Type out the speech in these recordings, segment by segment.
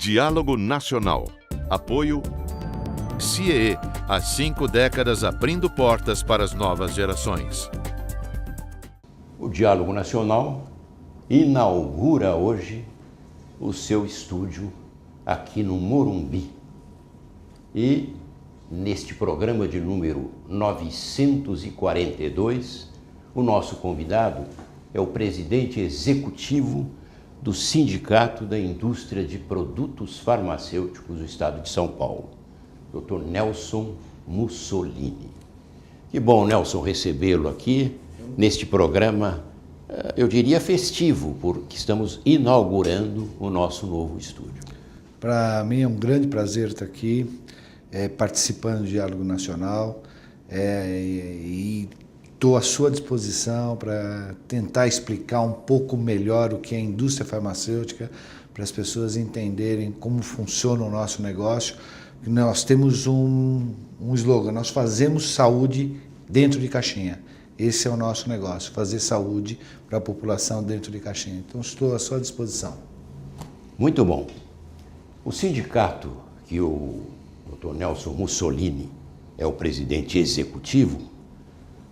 Diálogo Nacional. Apoio CIEE, há 5 décadas abrindo portas para as novas gerações. O Diálogo Nacional inaugura hoje o seu estúdio aqui no Morumbi. E neste programa de número 942, o nosso convidado é o presidente executivo do Sindicato da Indústria de Produtos Farmacêuticos do Estado de São Paulo, Dr. Nelson Mussolini. Que bom, Nelson, recebê-lo aqui neste programa, eu diria festivo, porque estamos inaugurando o nosso novo estúdio. Para mim é um grande prazer estar aqui, participando do Diálogo Nacional, e estou à sua disposição para tentar explicar um pouco melhor o que é a indústria farmacêutica, para as pessoas entenderem como funciona o nosso negócio. Nós temos um slogan: nós fazemos saúde dentro de caixinha. Esse é o nosso negócio, fazer saúde para a população dentro de caixinha. Então estou à sua disposição. Muito bom. O sindicato que o Dr. Nelson Mussolini é o presidente executivo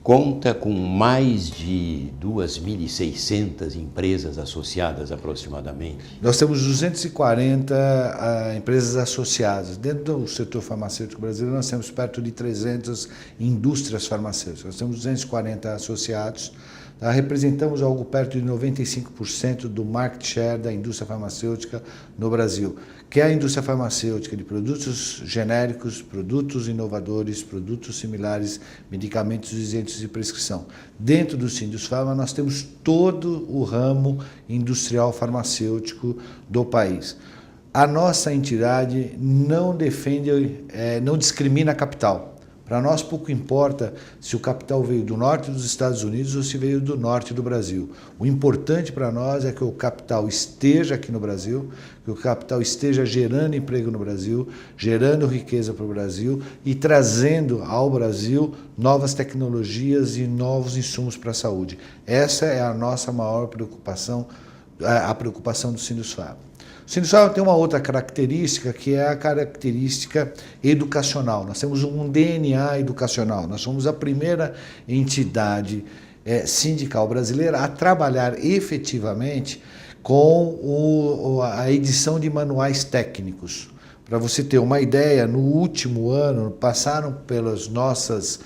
conta com mais de 2.600 empresas associadas aproximadamente. Nós temos 240 empresas associadas. Dentro do setor farmacêutico brasileiro, nós temos perto de 300 indústrias farmacêuticas. Nós temos 240 associados. Representamos algo perto de 95% do market share da indústria farmacêutica no Brasil, que é a indústria farmacêutica de produtos genéricos, produtos inovadores, produtos similares, medicamentos isentos de prescrição. Dentro do Sindusfarma, nós temos todo o ramo industrial farmacêutico do país. A nossa entidade não defende, não discrimina capital. Para nós pouco importa se o capital veio do norte dos Estados Unidos ou se veio do norte do Brasil. O importante para nós é que o capital esteja aqui no Brasil, que o capital esteja gerando emprego no Brasil, gerando riqueza para o Brasil e trazendo ao Brasil novas tecnologias e novos insumos para a saúde. Essa é a nossa maior preocupação, a preocupação do Sindusfarma. O Sindusfarma tem uma outra característica, que é a característica educacional. Nós temos um DNA educacional. Nós somos a primeira entidade sindical brasileira a trabalhar efetivamente com a edição de manuais técnicos. Para você ter uma ideia, no último ano passaram pelas nossas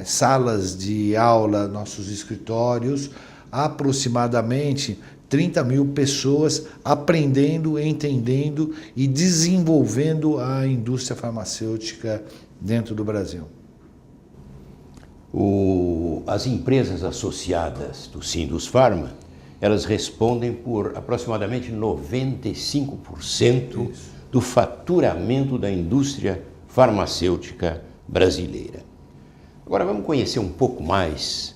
salas de aula, nossos escritórios, aproximadamente 30 mil pessoas aprendendo, entendendo e desenvolvendo a indústria farmacêutica dentro do Brasil. As empresas associadas do Sindusfarma, elas respondem por aproximadamente 95% do faturamento da indústria farmacêutica brasileira. Agora vamos conhecer um pouco mais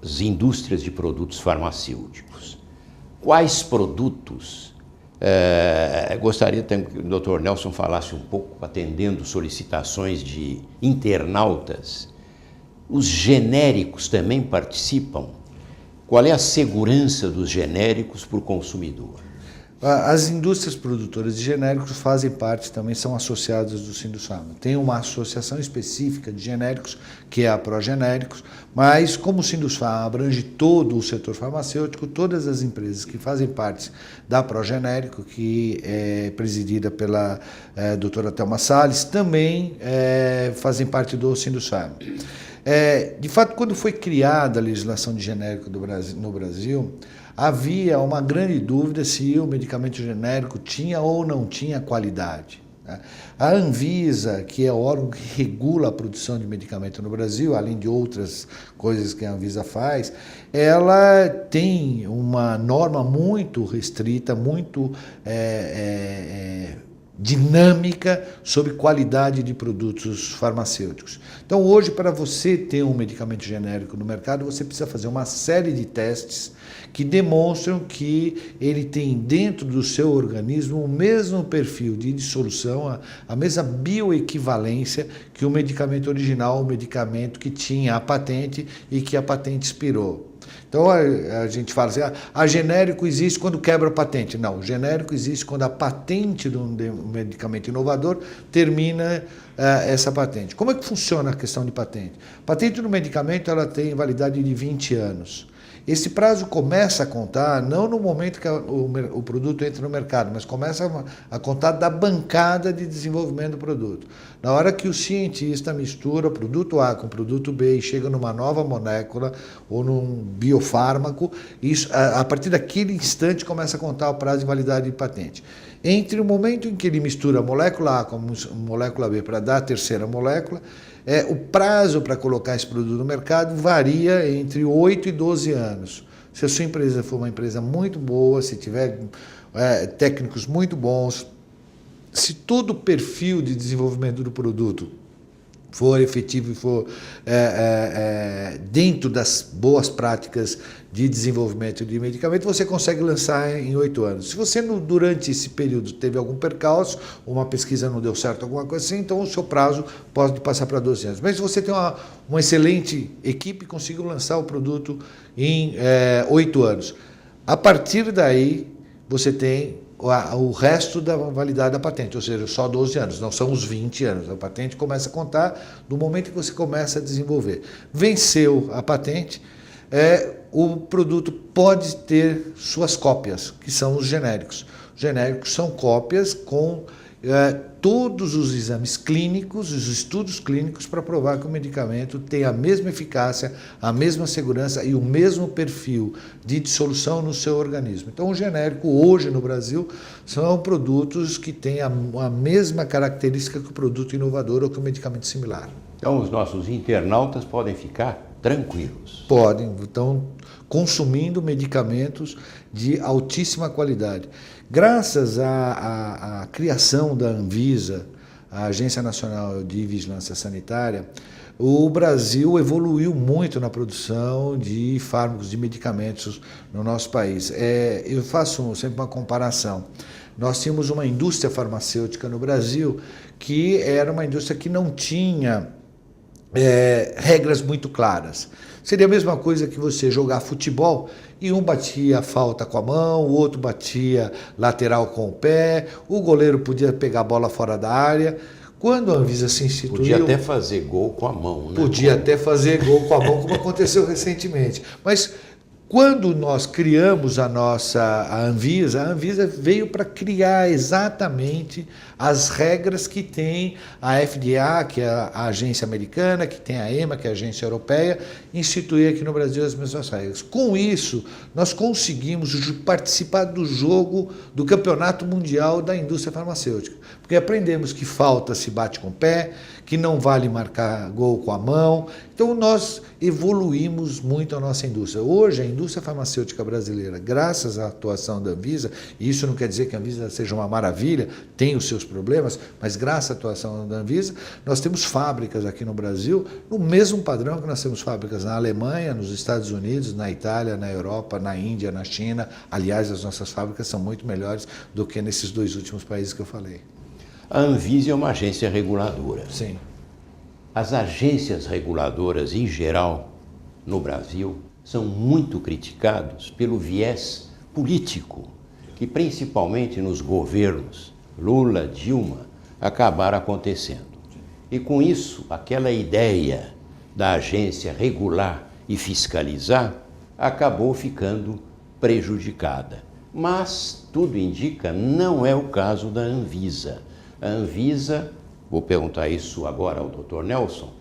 as indústrias de produtos farmacêuticos. Quais produtos? Gostaria também que o Dr. Nelson falasse um pouco, atendendo solicitações de internautas. Os genéricos também participam? Qual é a segurança dos genéricos para o consumidor? As indústrias produtoras de genéricos fazem parte, também são associadas do Sindusfarma. Tem uma associação específica de genéricos, que é a Progenéricos, mas como o Sindusfarma abrange todo o setor farmacêutico, todas as empresas que fazem parte da Progenérico, que é presidida pela doutora Thelma Salles, também fazem parte do Sindusfarma. De fato, quando foi criada a legislação de genérico no Brasil, havia uma grande dúvida se o medicamento genérico tinha ou não tinha qualidade. A Anvisa, que é o órgão que regula a produção de medicamento no Brasil, além de outras coisas que a Anvisa faz, ela tem uma norma muito restrita, muito dinâmica sobre qualidade de produtos farmacêuticos. Então, hoje, para você ter um medicamento genérico no mercado, você precisa fazer uma série de testes que demonstram que ele tem dentro do seu organismo o mesmo perfil de dissolução, a mesma bioequivalência que o medicamento original, o medicamento que tinha a patente e que a patente expirou. Então a gente fala assim, a genérico existe quando quebra a patente. Não, o genérico existe quando a patente de um medicamento inovador termina essa patente. Como é que funciona a questão de patente? Patente no medicamento ela tem validade de 20 anos. Esse prazo começa a contar não no momento que o produto entra no mercado, mas começa a contar da bancada de desenvolvimento do produto. Na hora que o cientista mistura o produto A com o produto B e chega numa nova molécula ou num biofármaco, isso, a partir daquele instante começa a contar o prazo de validade de patente. Entre o momento em que ele mistura a molécula A com a molécula B para dar a terceira molécula, o prazo para colocar esse produto no mercado varia entre 8 e 12 anos. Se a sua empresa for uma empresa muito boa, se tiver técnicos muito bons, se todo o perfil de desenvolvimento do produto for efetivo e for dentro das boas práticas de desenvolvimento de medicamento, você consegue lançar em 8 anos. Se você, durante esse período, teve algum percalço, uma pesquisa não deu certo, alguma coisa assim, então o seu prazo pode passar para 12 anos. Mas se você tem uma excelente equipe, conseguiu lançar o produto em 8 anos. A partir daí, você tem o resto da validade da patente, ou seja, só 12 anos, não são os 20 anos. A patente começa a contar do momento que você começa a desenvolver. Venceu a patente, o produto pode ter suas cópias, que são os genéricos. Os genéricos são cópias com todos os exames clínicos, os estudos clínicos para provar que o medicamento tem a mesma eficácia, a mesma segurança e o mesmo perfil de dissolução no seu organismo. Então, o genérico hoje no Brasil são produtos que têm a mesma característica que o produto inovador ou que o medicamento similar. Então, os nossos internautas podem ficar tranquilos. Podem, estão consumindo medicamentos de altíssima qualidade. Graças à criação da Anvisa, a Agência Nacional de Vigilância Sanitária, o Brasil evoluiu muito na produção de fármacos, de medicamentos no nosso país. Eu faço sempre uma comparação. Nós tínhamos uma indústria farmacêutica no Brasil que era uma indústria que não tinha regras muito claras. Seria a mesma coisa que você jogar futebol e um batia falta com a mão, o outro batia lateral com o pé, o goleiro podia pegar a bola fora da área. Quando a Anvisa se instituiu... Podia até fazer gol com a mão, né? Podia até fazer gol com a mão, como aconteceu recentemente. Mas quando nós criamos a Anvisa veio para criar exatamente as regras que tem a FDA, que é a agência americana, que tem a EMA, que é a agência europeia, instituir aqui no Brasil as mesmas regras. Com isso, nós conseguimos participar do jogo do Campeonato Mundial da Indústria Farmacêutica, porque aprendemos que falta se bate com o pé, que não vale marcar gol com a mão. Então, nós evoluímos muito a nossa indústria. Hoje, a indústria farmacêutica brasileira, graças à atuação da Anvisa, e isso não quer dizer que a Anvisa seja uma maravilha, tem os seus problemas, mas graças à atuação da Anvisa, nós temos fábricas aqui no Brasil, no mesmo padrão que nós temos fábricas na Alemanha, nos Estados Unidos, na Itália, na Europa, na Índia, na China. Aliás, as nossas fábricas são muito melhores do que nesses 2 últimos países que eu falei. A Anvisa é uma agência reguladora. Sim. As agências reguladoras, em geral, no Brasil, são muito criticados pelo viés político, que principalmente nos governos Lula, Dilma, acabaram acontecendo. E com isso, aquela ideia da agência regular e fiscalizar acabou ficando prejudicada. Mas, tudo indica, não é o caso da Anvisa. A Anvisa, vou perguntar isso agora ao Dr. Nelson,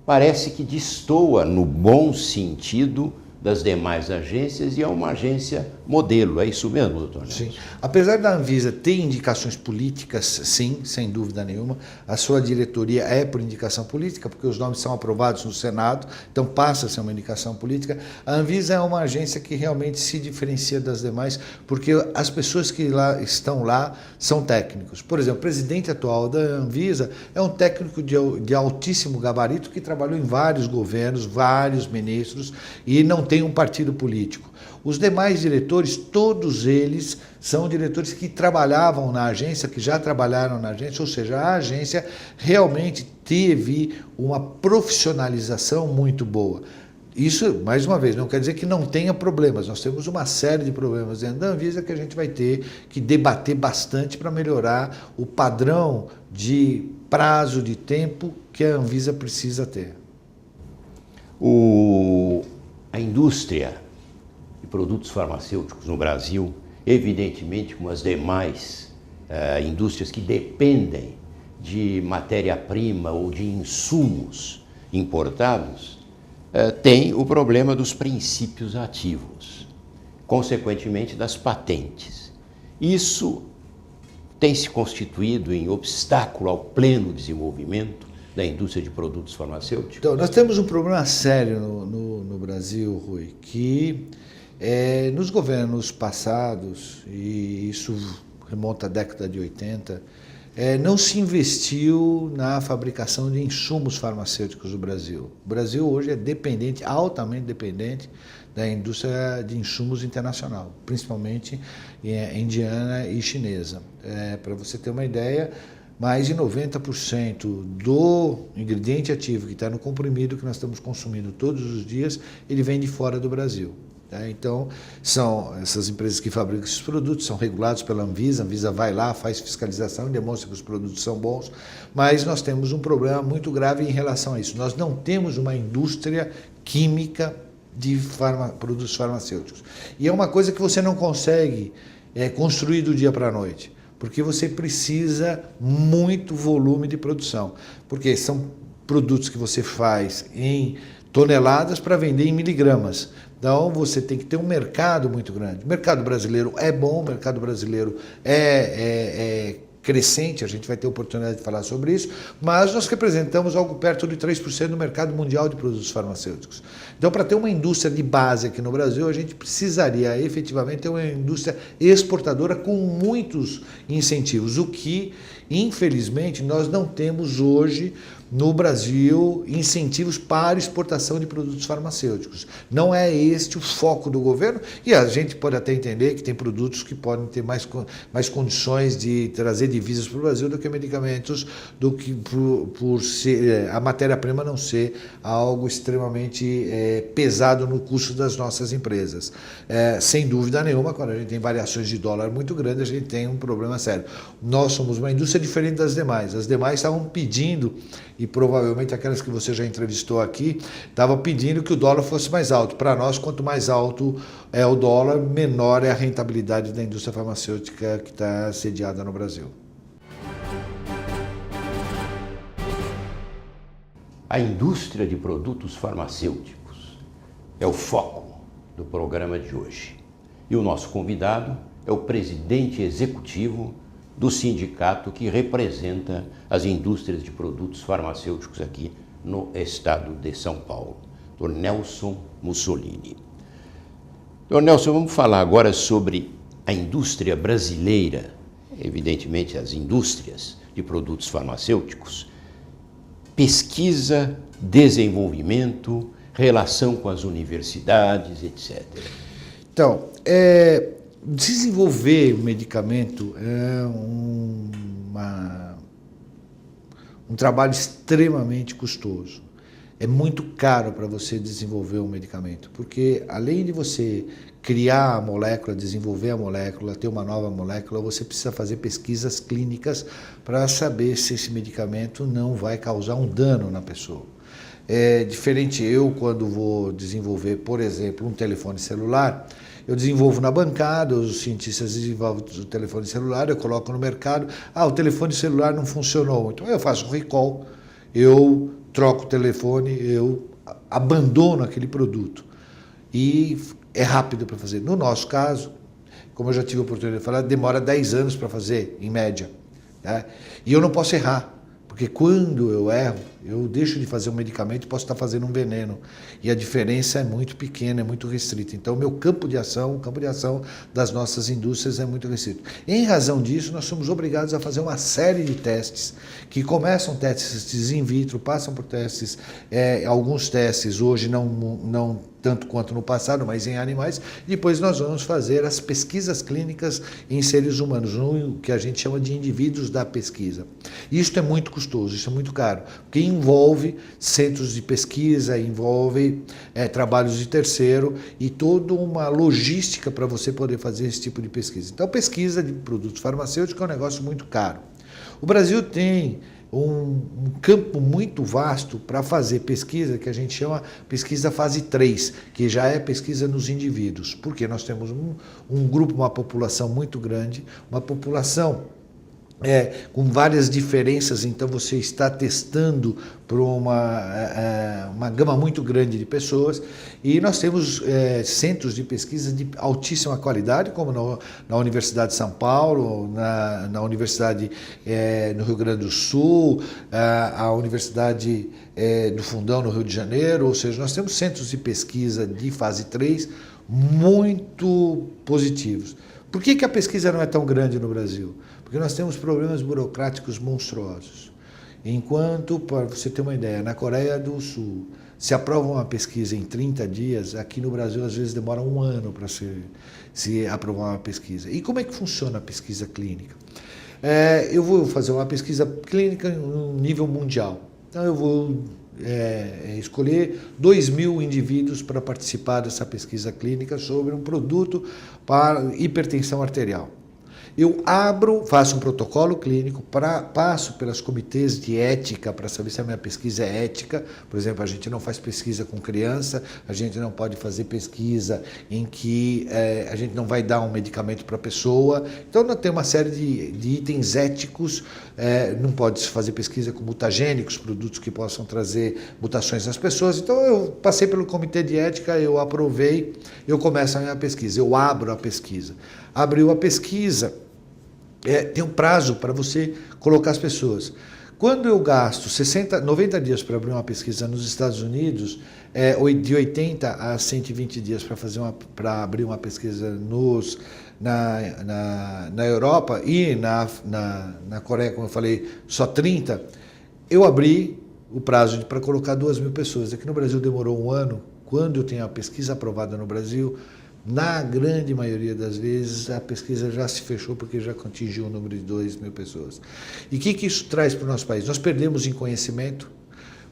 parece que destoa no bom sentido das demais agências e é uma agência modelo. É isso mesmo, doutor Nelson? Sim. Apesar da Anvisa ter indicações políticas, sim, sem dúvida nenhuma, a sua diretoria é por indicação política, porque os nomes são aprovados no Senado, então passa a ser uma indicação política. A Anvisa é uma agência que realmente se diferencia das demais, porque as pessoas que estão lá são técnicos. Por exemplo, o presidente atual da Anvisa é um técnico de altíssimo gabarito que trabalhou em vários governos, vários ministros, e não tem um partido político. Os demais diretores, todos eles são diretores que trabalhavam na agência, que já trabalharam na agência, ou seja, a agência realmente teve uma profissionalização muito boa. Isso, mais uma vez, não quer dizer que não tenha problemas. Nós temos uma série de problemas dentro da Anvisa que a gente vai ter que debater bastante para melhorar o padrão de prazo de tempo que a Anvisa precisa ter. A indústria de produtos farmacêuticos no Brasil, evidentemente como as demais indústrias que dependem de matéria-prima ou de insumos importados, tem o problema dos princípios ativos, consequentemente das patentes. Isso tem se constituído em obstáculo ao pleno desenvolvimento da indústria de produtos farmacêuticos? Então, nós temos um problema sério no Brasil, Rui, que nos governos passados, e isso remonta à década de 80, não se investiu na fabricação de insumos farmacêuticos do Brasil. O Brasil hoje é dependente, altamente dependente, da indústria de insumos internacional, principalmente indiana e chinesa. Para você ter uma ideia, mais de 90% do ingrediente ativo que está no comprimido que nós estamos consumindo todos os dias, ele vem de fora do Brasil. Então, são essas empresas que fabricam esses produtos, são regulados pela Anvisa, a Anvisa vai lá, faz fiscalização e demonstra que os produtos são bons, mas nós temos um problema muito grave em relação a isso. Nós não temos uma indústria química de produtos farmacêuticos. E é uma coisa que você não consegue construir do dia para a noite, porque você precisa muito volume de produção, porque são produtos que você faz em toneladas para vender em miligramas. Então, você tem que ter um mercado muito grande. O mercado brasileiro é bom, o mercado brasileiro é crescente, a gente vai ter oportunidade de falar sobre isso, mas nós representamos algo perto de 3% do mercado mundial de produtos farmacêuticos. Então, para ter uma indústria de base aqui no Brasil, a gente precisaria efetivamente ter uma indústria exportadora com muitos incentivos, o que, infelizmente, nós não temos hoje no Brasil incentivos para exportação de produtos farmacêuticos. Não é este o foco do governo, e a gente pode até entender que tem produtos que podem ter mais condições de trazer divisas para o Brasil do que medicamentos, do que por ser, a matéria-prima não ser algo extremamente pesado no custo das nossas empresas. Sem dúvida nenhuma, quando a gente tem variações de dólar muito grandes, a gente tem um problema sério. Nós somos uma indústria diferente das demais. As demais estavam pedindo, e provavelmente aquelas que você já entrevistou aqui, estavam pedindo que o dólar fosse mais alto. Para nós, quanto mais alto é o dólar, menor é a rentabilidade da indústria farmacêutica que está sediada no Brasil. A indústria de produtos farmacêuticos é o foco do programa de hoje. E o nosso convidado é o presidente executivo do sindicato que representa as indústrias de produtos farmacêuticos aqui no estado de São Paulo, Dr. Nelson Mussolini. Dr. Nelson, vamos falar agora sobre a indústria brasileira, evidentemente as indústrias de produtos farmacêuticos, pesquisa, desenvolvimento, relação com as universidades, etc. Então, desenvolver medicamento é um trabalho extremamente custoso. É muito caro para você desenvolver um medicamento, porque além de você criar a molécula, desenvolver a molécula, ter uma nova molécula, você precisa fazer pesquisas clínicas para saber se esse medicamento não vai causar um dano na pessoa. É diferente quando vou desenvolver, por exemplo, um telefone celular, eu desenvolvo na bancada, os cientistas desenvolvem o telefone celular, eu coloco no mercado, o telefone celular não funcionou, então eu faço um recall, eu troco o telefone, eu abandono aquele produto. E é rápido para fazer. No nosso caso, como eu já tive a oportunidade de falar, demora 10 anos para fazer, em média. Né? E eu não posso errar, porque quando eu erro, eu deixo de fazer um medicamento e posso estar fazendo um veneno. E a diferença é muito pequena, é muito restrita. Então, o meu campo de ação, o campo de ação das nossas indústrias é muito restrito. Em razão disso, nós somos obrigados a fazer uma série de testes, que começam testes in vitro, passam por testes, alguns testes hoje não tanto quanto no passado, mas em animais, e depois nós vamos fazer as pesquisas clínicas em seres humanos, no que a gente chama de indivíduos da pesquisa. Isto é muito custoso, isso é muito caro, porque envolve centros de pesquisa, envolve trabalhos de terceiro e toda uma logística para você poder fazer esse tipo de pesquisa. Então, pesquisa de produtos farmacêuticos é um negócio muito caro. O Brasil tem um campo muito vasto para fazer pesquisa que a gente chama pesquisa fase 3, que já é pesquisa nos indivíduos, porque nós temos um grupo, uma população muito grande, uma população com várias diferenças, então você está testando para uma gama muito grande de pessoas, e nós temos centros de pesquisa de altíssima qualidade, como na Universidade de São Paulo, na Universidade no Rio Grande do Sul, a Universidade do Fundão no Rio de Janeiro, ou seja, nós temos centros de pesquisa de fase 3 muito positivos. Por que a pesquisa não é tão grande no Brasil? Porque nós temos problemas burocráticos monstruosos. Enquanto, para você ter uma ideia, na Coreia do Sul se aprova uma pesquisa em 30 dias, aqui no Brasil às vezes demora um ano para se aprovar uma pesquisa. E como é que funciona a pesquisa clínica? Eu vou fazer uma pesquisa clínica no nível mundial. Então eu vou escolher 2.000 indivíduos para participar dessa pesquisa clínica sobre um produto para hipertensão arterial. Eu faço um protocolo clínico, passo pelos comitês de ética para saber se a minha pesquisa é ética. Por exemplo, a gente não faz pesquisa com criança, a gente não pode fazer pesquisa em que a gente não vai dar um medicamento para a pessoa. Então, nós temos uma série de itens éticos. Não pode se fazer pesquisa com mutagênicos, produtos que possam trazer mutações nas pessoas. Então, eu passei pelo comitê de ética, eu aprovei, eu começo a minha pesquisa, eu abro a pesquisa. Abriu a pesquisa, tem um prazo para você colocar as pessoas. Quando eu gasto 90 dias para abrir uma pesquisa nos Estados Unidos, de 80 a 120 dias para abrir uma pesquisa na Europa, e na Coreia, como eu falei, só 30, eu abri o prazo para colocar 2.000 pessoas. Aqui no Brasil demorou um ano. Quando eu tenho a pesquisa aprovada no Brasil, na grande maioria das vezes, a pesquisa já se fechou porque já atingiu o número de 2.000 pessoas. E o que isso traz para o nosso país? Nós perdemos em conhecimento,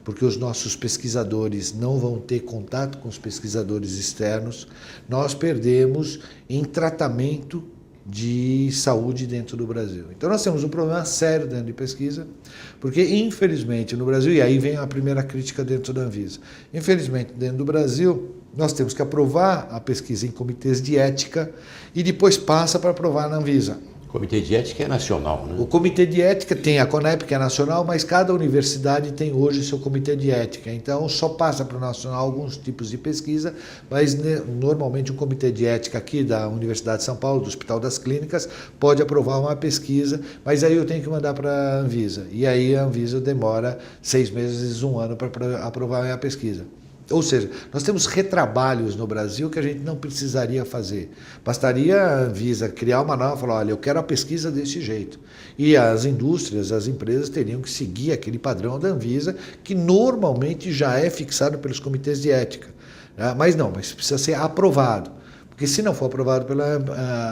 porque os nossos pesquisadores não vão ter contato com os pesquisadores externos. Nós perdemos em tratamento de saúde dentro do Brasil. Então nós temos um problema sério dentro de pesquisa, porque infelizmente no Brasil, e aí vem a primeira crítica dentro da Anvisa, infelizmente dentro do Brasil nós temos que aprovar a pesquisa em comitês de ética e depois passa para aprovar na Anvisa. O Comitê de Ética é nacional, né? O Comitê de Ética tem a CONEP, que é nacional, mas cada universidade tem hoje seu Comitê de Ética. Então, só passa para o nacional alguns tipos de pesquisa, mas normalmente o Comitê de Ética aqui da Universidade de São Paulo, do Hospital das Clínicas, pode aprovar uma pesquisa, mas aí eu tenho que mandar para a Anvisa. E aí a Anvisa demora 6 meses, 1 ano para aprovar a minha pesquisa. Ou seja, nós temos retrabalhos no Brasil que a gente não precisaria fazer. Bastaria a Anvisa criar uma norma e falar, olha, eu quero a pesquisa desse jeito. E as indústrias, as empresas teriam que seguir aquele padrão da Anvisa, que normalmente já é fixado pelos comitês de ética. Mas precisa ser aprovado. Porque se não for aprovado pela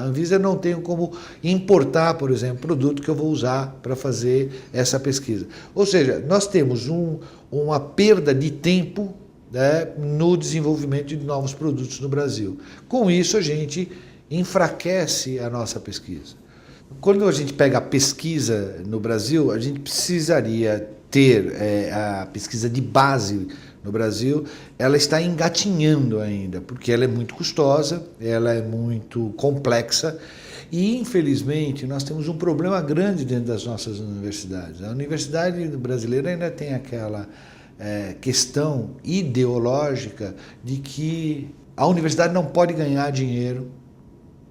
Anvisa, eu não tenho como importar, por exemplo, produto que eu vou usar para fazer essa pesquisa. Ou seja, nós temos uma perda de tempo no desenvolvimento de novos produtos no Brasil. Com isso, a gente enfraquece a nossa pesquisa. Quando a gente pega a pesquisa no Brasil, a gente precisaria ter a pesquisa de base no Brasil, ela está engatinhando ainda, porque ela é muito custosa, ela é muito complexa e, infelizmente, nós temos um problema grande dentro das nossas universidades. A universidade brasileira ainda tem aquela questão ideológica de que a universidade não pode ganhar dinheiro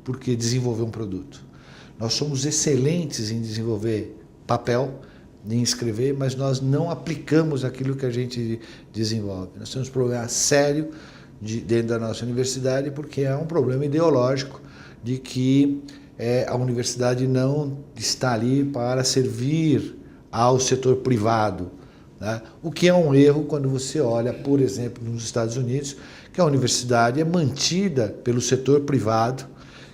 porque desenvolveu um produto. Nós somos excelentes em desenvolver papel, em escrever, mas nós não aplicamos aquilo que a gente desenvolve. Nós temos um problema sério dentro da nossa universidade porque é um problema ideológico de que a universidade não está ali para servir ao setor privado. O que é um erro quando você olha, por exemplo, nos Estados Unidos, que a universidade é mantida pelo setor privado,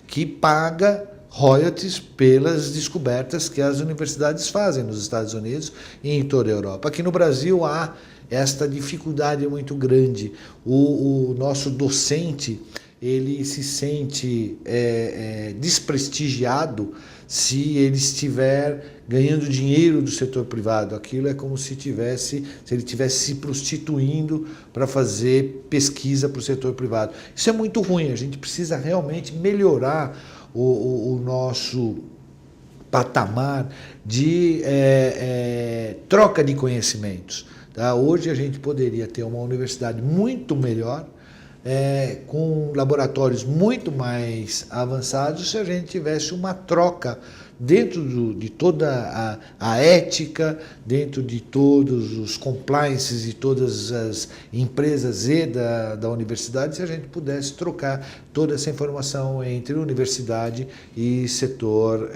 que paga royalties pelas descobertas que as universidades fazem nos Estados Unidos e em toda a Europa. Aqui no Brasil há esta dificuldade muito grande. O nosso docente, ele se sente desprestigiado se ele estiver ganhando dinheiro do setor privado. Aquilo é como se ele estivesse se prostituindo para fazer pesquisa para o setor privado. Isso é muito ruim, a gente precisa realmente melhorar o nosso patamar de troca de conhecimentos. Tá? Hoje a gente poderia ter uma universidade muito melhor, com laboratórios muito mais avançados, se a gente tivesse uma troca dentro de toda a ética, dentro de todos os compliances e todas as empresas da universidade, se a gente pudesse trocar toda essa informação entre universidade e setor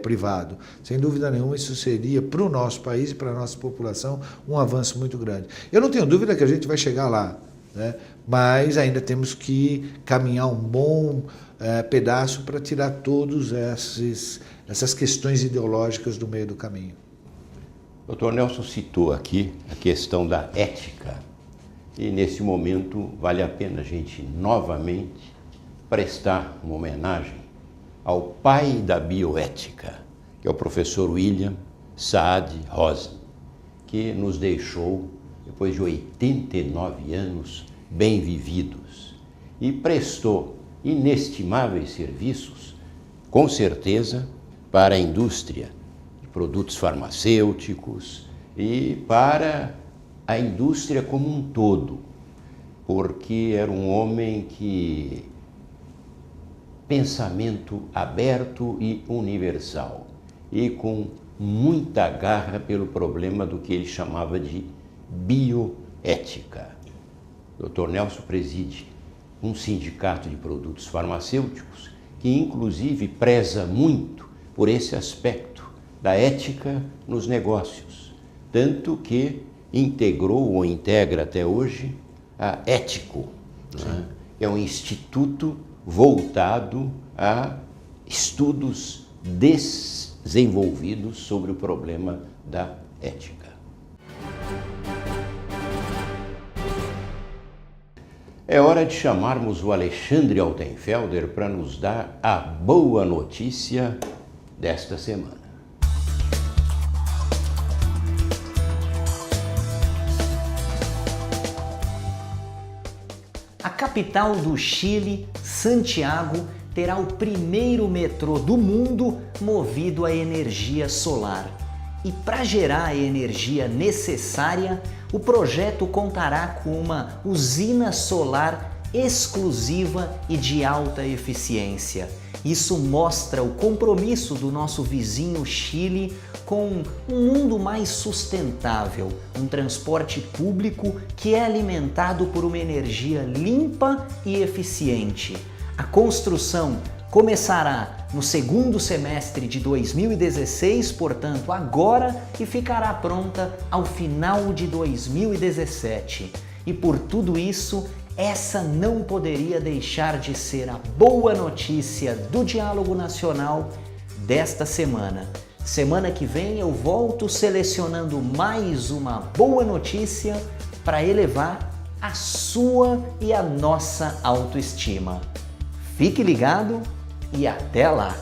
privado. Sem dúvida nenhuma, isso seria para o nosso país e para a nossa população um avanço muito grande. Eu não tenho dúvida que a gente vai chegar lá, né? Mas ainda temos que caminhar um bom pedaço para tirar todas essas questões ideológicas do meio do caminho. Dr. Nelson citou aqui a questão da ética e nesse momento vale a pena a gente novamente prestar uma homenagem ao pai da bioética, que é o professor William Saad Rosem, que nos deixou depois de 89 anos bem vividos e prestou inestimáveis serviços, com certeza, para a indústria de produtos farmacêuticos e para a indústria como um todo, porque era um homem que pensamento aberto e universal e com muita garra pelo problema do que ele chamava de bioética. Dr. Nelson preside um sindicato de produtos farmacêuticos que, inclusive, preza muito por esse aspecto da ética nos negócios, tanto que integrou ou integra até hoje a Ético, né? É um instituto voltado a estudos desenvolvidos sobre o problema da ética. É hora de chamarmos o Alexandre Altenfelder para nos dar a boa notícia desta semana. A capital do Chile, Santiago, terá o primeiro metrô do mundo movido a energia solar. E para gerar a energia necessária, o projeto contará com uma usina solar exclusiva e de alta eficiência. Isso mostra o compromisso do nosso vizinho Chile com um mundo mais sustentável, um transporte público que é alimentado por uma energia limpa e eficiente. A construção começará no segundo semestre de 2016, portanto agora, e ficará pronta ao final de 2017. E por tudo isso, essa não poderia deixar de ser a boa notícia do Diálogo Nacional desta semana. Semana que vem eu volto selecionando mais uma boa notícia para elevar a sua e a nossa autoestima. Fique ligado e até lá!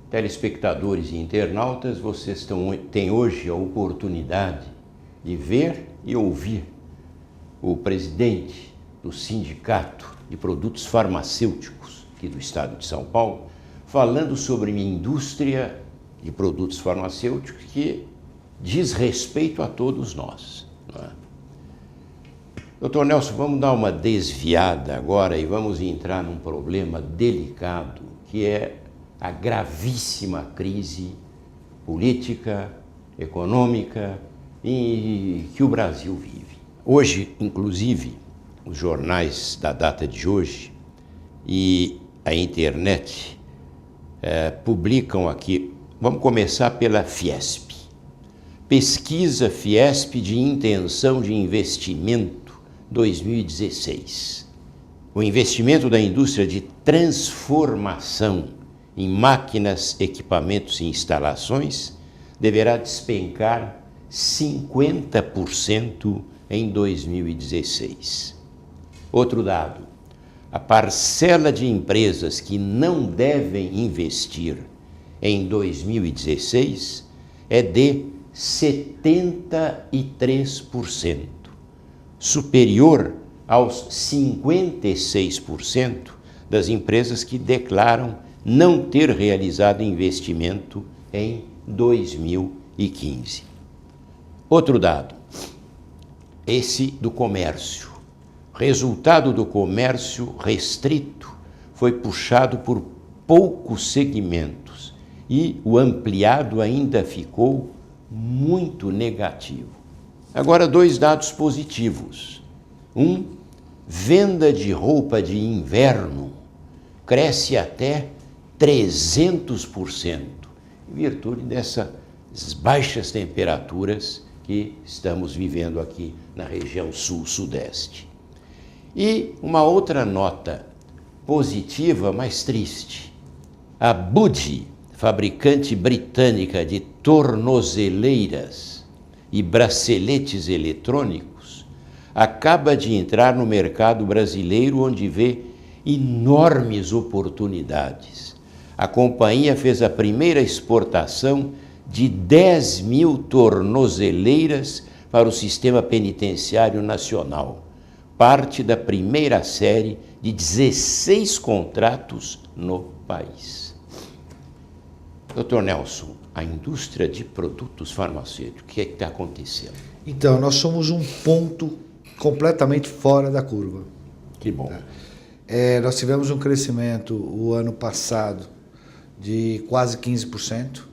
Telespectadores e internautas, vocês têm hoje a oportunidade de ver e ouvir o presidente do Sindicato de Produtos Farmacêuticos aqui do estado de São Paulo, falando sobre uma indústria de produtos farmacêuticos que diz respeito a todos nós. Não é? Dr. Nelson, vamos dar uma desviada agora e vamos entrar num problema delicado, que é a gravíssima crise política, econômica que o Brasil vive. Hoje, inclusive, os jornais da data de hoje e a internet publicam aqui, vamos começar pela Fiesp. Pesquisa Fiesp de intenção de investimento 2016. O investimento da indústria de transformação em máquinas, equipamentos e instalações deverá despencar 50% em 2016. Outro dado: a parcela de empresas que não devem investir em 2016 é de 73%, superior aos 56% das empresas que declaram não ter realizado investimento em 2015. Outro dado, esse do comércio. Resultado do comércio restrito foi puxado por poucos segmentos e o ampliado ainda ficou muito negativo. Agora, dois dados positivos. Venda de roupa de inverno cresce até 300%, em virtude dessas baixas temperaturas que estamos vivendo aqui na região sul-sudeste. E uma outra nota positiva, mas triste. A Budi, fabricante britânica de tornozeleiras e braceletes eletrônicos, acaba de entrar no mercado brasileiro, onde vê enormes oportunidades. A companhia fez a primeira exportação de 10 mil tornozeleiras para o sistema penitenciário nacional, parte da primeira série de 16 contratos no país. Dr. Nelson, a indústria de produtos farmacêuticos, o que é que está acontecendo? Então, nós somos um ponto completamente fora da curva. Que bom. Nós tivemos um crescimento o ano passado de quase 15%,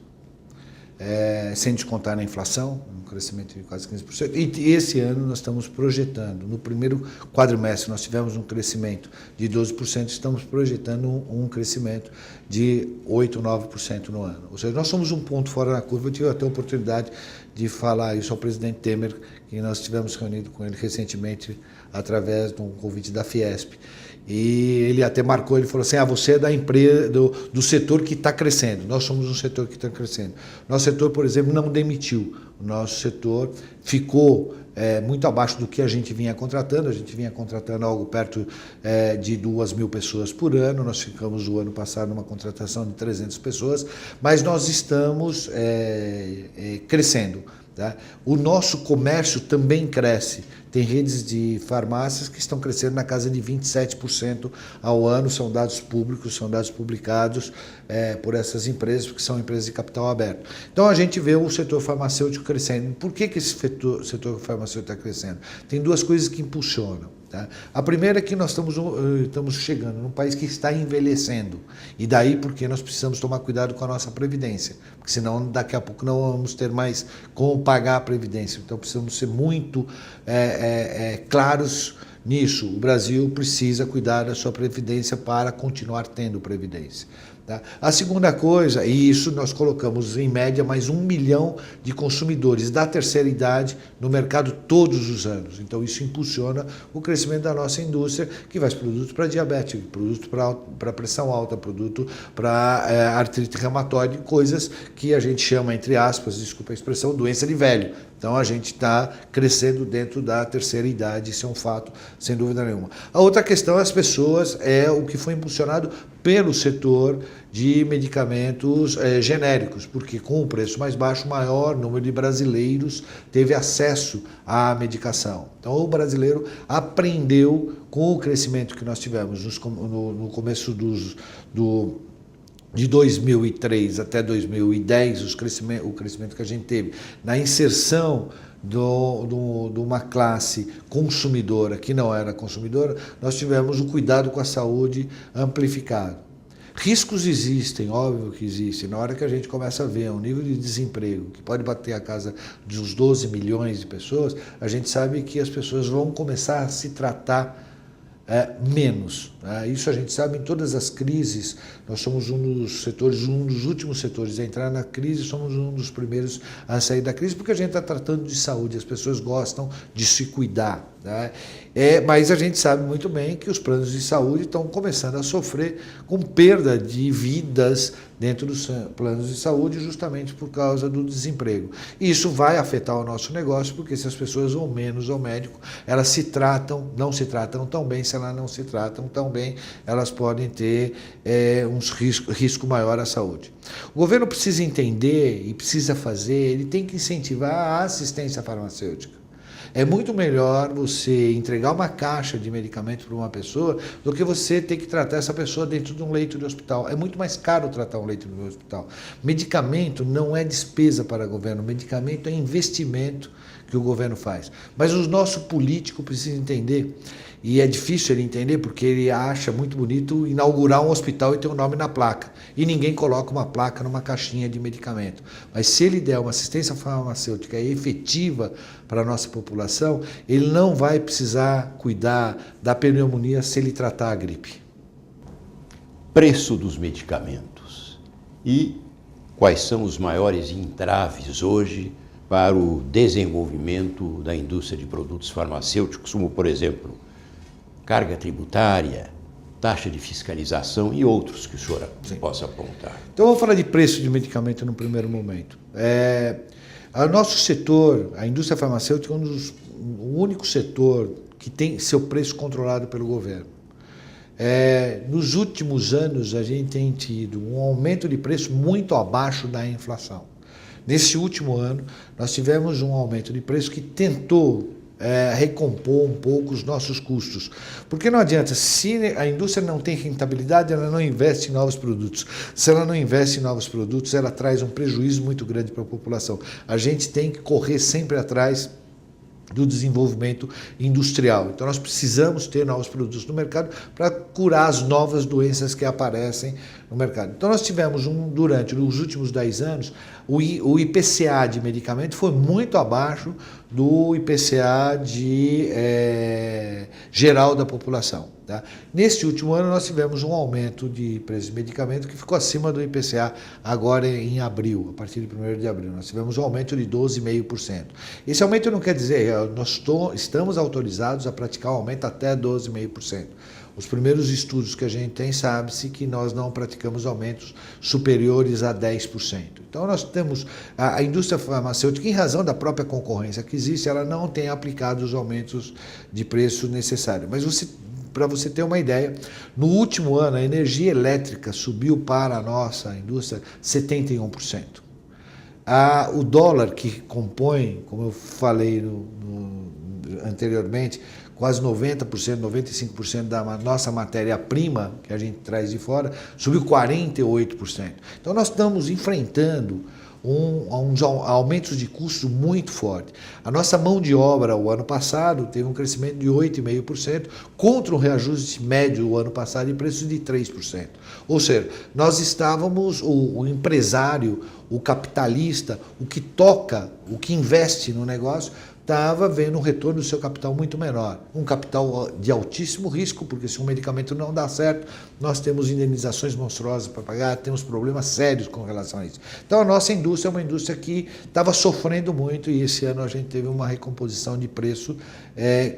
sem descontar na inflação, um crescimento de quase 15%. E esse ano nós estamos projetando, no primeiro quadrimestre nós tivemos um crescimento de 12%, estamos projetando um crescimento de 8%, 9% no ano. Ou seja, nós somos um ponto fora da curva. Eu tive até a oportunidade de falar isso ao presidente Temer, que nós tivemos reunido com ele recentemente através de um convite da Fiesp. E ele até marcou, ele falou assim, você é da empresa, do setor que está crescendo. Nós somos um setor que está crescendo. Nosso setor, por exemplo, não demitiu. O nosso setor ficou muito abaixo do que a gente vinha contratando. A gente vinha contratando algo perto de 2.000 pessoas por ano. Nós ficamos o ano passado numa contratação de 300 pessoas, mas nós estamos crescendo. Tá? O nosso comércio também cresce. Tem redes de farmácias que estão crescendo na casa de 27% ao ano, são dados públicos, são dados publicados por essas empresas, porque são empresas de capital aberto. Então a gente vê o setor farmacêutico crescendo. Por que esse setor farmacêutico está crescendo? Tem duas coisas que impulsionam. Tá? A primeira é que nós estamos chegando num país que está envelhecendo, e daí porque nós precisamos tomar cuidado com a nossa previdência, porque senão daqui a pouco não vamos ter mais como pagar a previdência. Então precisamos ser muito claros nisso. O Brasil precisa cuidar da sua previdência para continuar tendo previdência. Tá? A segunda coisa, e isso nós colocamos em média mais 1 milhão de consumidores da terceira idade no mercado todos os anos. Então isso impulsiona o crescimento da nossa indústria, que faz produtos para diabetes, produto para pressão alta, produto para artrite reumatoide, coisas que a gente chama, entre aspas, desculpa a expressão, doença de velho. Então a gente está crescendo dentro da terceira idade, isso é um fato, sem dúvida nenhuma. A outra questão, as pessoas, é o que foi impulsionado pelo setor de medicamentos genéricos, porque com o preço mais baixo, maior número de brasileiros teve acesso à medicação. Então o brasileiro aprendeu com o crescimento que nós tivemos no começo de 2003 até 2010, o crescimento que a gente teve na inserção de uma classe consumidora que não era consumidora, nós tivemos o cuidado com a saúde amplificado. Riscos existem, óbvio que existem. Na hora que a gente começa a ver um nível de desemprego que pode bater a casa dos 12 milhões de pessoas, a gente sabe que as pessoas vão começar a se tratar menos. Isso a gente sabe em todas as crises. Nós somos um dos últimos setores a entrar na crise, somos um dos primeiros a sair da crise, porque a gente está tratando de saúde, as pessoas gostam de se cuidar. Né? Mas a gente sabe muito bem que os planos de saúde estão começando a sofrer com perda de vidas dentro dos planos de saúde justamente por causa do desemprego. E isso vai afetar o nosso negócio, porque se as pessoas vão menos ao médico, elas não se tratam tão bem. Se elas não se tratam tão bem, elas podem ter risco maior à saúde. O governo precisa entender e precisa fazer, ele tem que incentivar a assistência farmacêutica. É muito melhor você entregar uma caixa de medicamento para uma pessoa do que você ter que tratar essa pessoa dentro de um leito de hospital. É muito mais caro tratar um leito de hospital. Medicamento não é despesa para o governo, medicamento é investimento que o governo faz. Mas o nosso político precisa entender, e é difícil ele entender porque ele acha muito bonito inaugurar um hospital e ter um nome na placa. E ninguém coloca uma placa numa caixinha de medicamento. Mas se ele der uma assistência farmacêutica efetiva para a nossa população, ele não vai precisar cuidar da pneumonia se ele tratar a gripe. Preço dos medicamentos. E quais são os maiores entraves hoje para o desenvolvimento da indústria de produtos farmacêuticos, como, por exemplo, carga tributária, taxa de fiscalização e outros que o senhor possa apontar? Então, vamos falar de preço de medicamento no primeiro momento. O nosso setor, a indústria farmacêutica, é o único setor que tem seu preço controlado pelo governo. Nos últimos anos, a gente tem tido um aumento de preço muito abaixo da inflação. Nesse último ano, nós tivemos um aumento de preço que tentou recompor um pouco os nossos custos. Porque não adianta, se a indústria não tem rentabilidade, ela não investe em novos produtos. Se ela não investe em novos produtos, ela traz um prejuízo muito grande para a população. A gente tem que correr sempre atrás do desenvolvimento industrial. Então nós precisamos ter novos produtos no mercado para curar as novas doenças que aparecem no mercado. Então nós tivemos durante os últimos 10 anos, o IPCA de medicamento foi muito abaixo do IPCA geral da população. Tá? Neste último ano nós tivemos um aumento de preço de medicamento que ficou acima do IPCA agora em abril, a partir de 1º de abril. Nós tivemos um aumento de 12,5%. Esse aumento não quer dizer, nós estamos autorizados a praticar um aumento até 12,5%. Os primeiros estudos que a gente tem, sabe-se que nós não praticamos aumentos superiores a 10%. Então nós temos a indústria farmacêutica, em razão da própria concorrência que existe, ela não tem aplicado os aumentos de preço necessários. Mas para você ter uma ideia, no último ano a energia elétrica subiu para a nossa indústria 71%. O dólar que compõe, como eu falei anteriormente, quase 90%, 95% da nossa matéria-prima que a gente traz de fora, subiu 48%. Então nós estamos enfrentando uns aumentos de custo muito forte. A nossa mão de obra, o ano passado, teve um crescimento de 8,5%, contra um reajuste médio o ano passado de preço de 3%. Ou seja, nós estávamos, o empresário, o capitalista, o que toca, o que investe no negócio, estava vendo um retorno do seu capital muito menor. Um capital de altíssimo risco, porque se um medicamento não dá certo, nós temos indenizações monstruosas para pagar, temos problemas sérios com relação a isso. Então a nossa indústria é uma indústria que estava sofrendo muito e esse ano a gente teve uma recomposição de preço